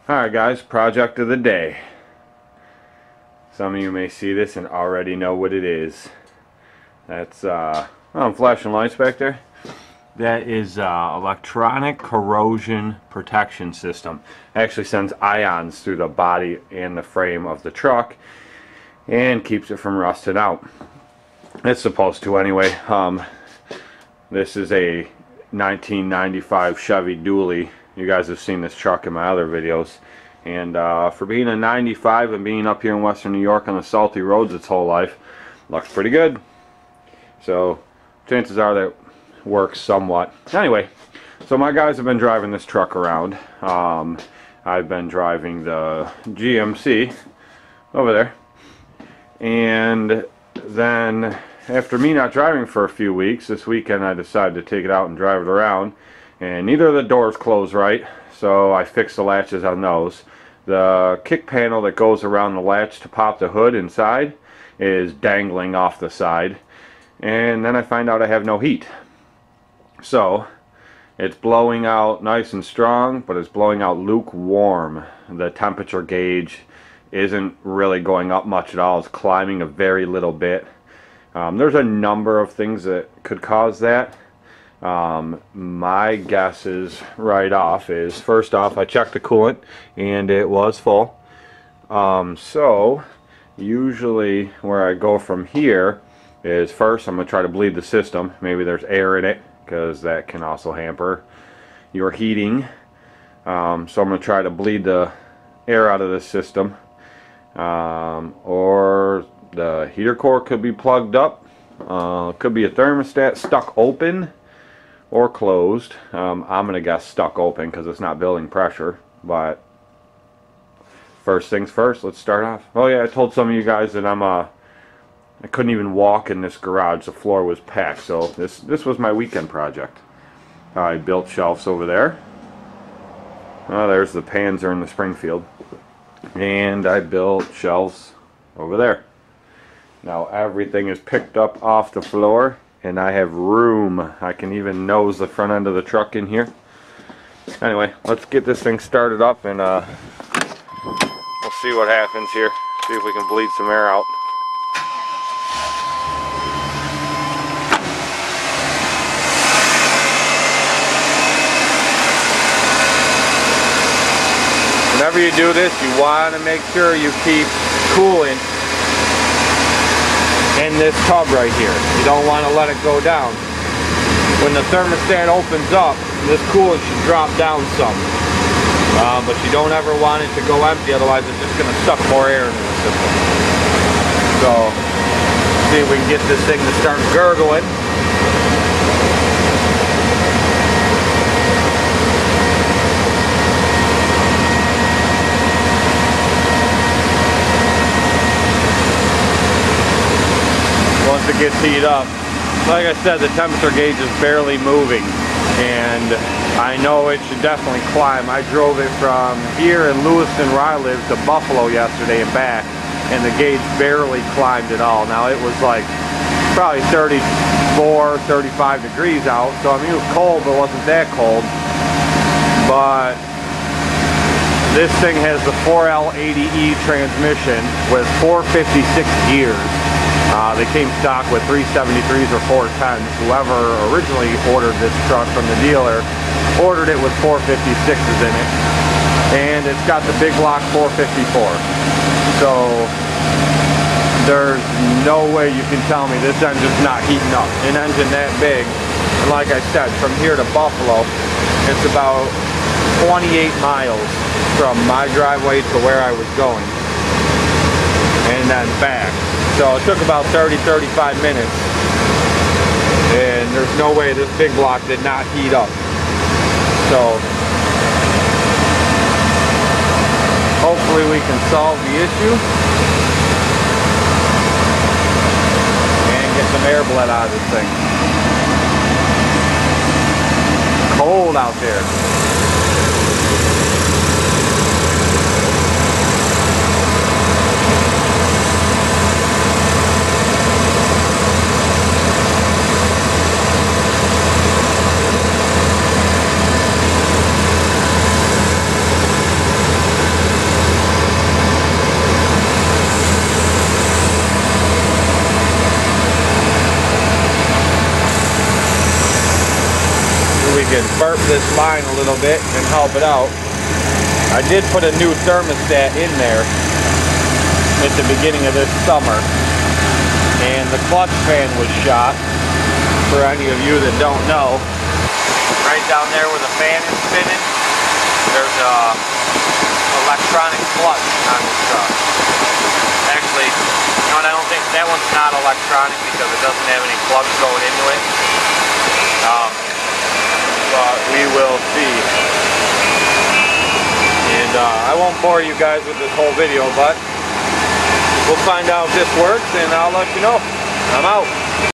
Alright guys, project of the day. Some of you may see this and already know what it is. That's flashing lights back there. That is electronic corrosion protection system. It actually sends ions through the body and the frame of the truck and keeps it from rusting out. It's supposed to anyway. This is a 1995 Chevy Duelly. You guys have seen this truck in my other videos, and for being a 95 and being up here in Western New York on the salty roads its whole life, looks pretty good. So chances are that works somewhat. Anyway, so my guys have been driving this truck around. I've been driving the GMC over there, and then after me not driving for a few weeks, this weekend I decided to take it out and drive it around, and neither of the doors closed right, so I fixed the latches on those. The kick panel that goes around the latch to pop the hood inside is dangling off the side, and then I find out I have no heat. So it's blowing out nice and strong, but it's blowing out lukewarm. The temperature gauge isn't really going up much at all. It's climbing a very little bit. There's a number of things that could cause that. My guess is right off is, first off, I checked the coolant and it was full. So usually where I go from here is, first I'm going to try to bleed the system. Maybe there's air in it, because that can also hamper your heating. So I'm going to try to bleed the air out of the system. Or the heater core could be plugged up. Could be a thermostat stuck open or closed. I'm going to guess stuck open because it's not building pressure. But first things first, let's start off. Oh yeah, I told some of you guys that I couldn't even walk in this garage. The floor was packed. So this was my weekend project. I built shelves over there. There's the Panzer in the Springfield. And I built shelves over there. Now everything is picked up off the floor, and I have room. I can even nose the front end of the truck in here. Anyway, let's get this thing started up, and we'll see what happens here. See if we can bleed some air out. Whenever you do this, you want to make sure you keep coolant in this tub right here. You don't want to let it go down. When the thermostat opens up, this coolant should drop down some. But you don't ever want it to go empty, otherwise it's just going to suck more air into the system. So, see if we can get this thing to start gurgling. Once it gets heated up, like I said, the temperature gauge is barely moving, and I know it should definitely climb. I drove it from here in Lewiston where I live to Buffalo yesterday and back, and the gauge barely climbed at all. Now it was like probably 34, 35 degrees out, so I mean it was cold, but it wasn't that cold. But this thing has the 4L80E transmission with 456 gears. They came stock with 373s or 410s. Whoever originally ordered this truck from the dealer ordered it with 456s in it. And it's got the big block 454. So there's no way you can tell me this engine's not heating up. An engine that big, and like I said, from here to Buffalo, it's about 28 miles from my driveway to where I was going, and then back. So it took about 30-35 minutes, and there's no way this big block did not heat up. So hopefully we can solve the issue and get some air bled out of this thing. Cold out there. can burp this line a little bit and help it out. I did put a new thermostat in there at the beginning of this summer, and the clutch fan was shot. For any of you that don't know, right down there where the fan is spinning, there's a electronic clutch on this truck. Actually, you know what, I don't think that one's not electronic because it doesn't have any plugs going into it. But we will see. And I won't bore you guys with this whole video, but we'll find out if this works and I'll let you know. I'm out.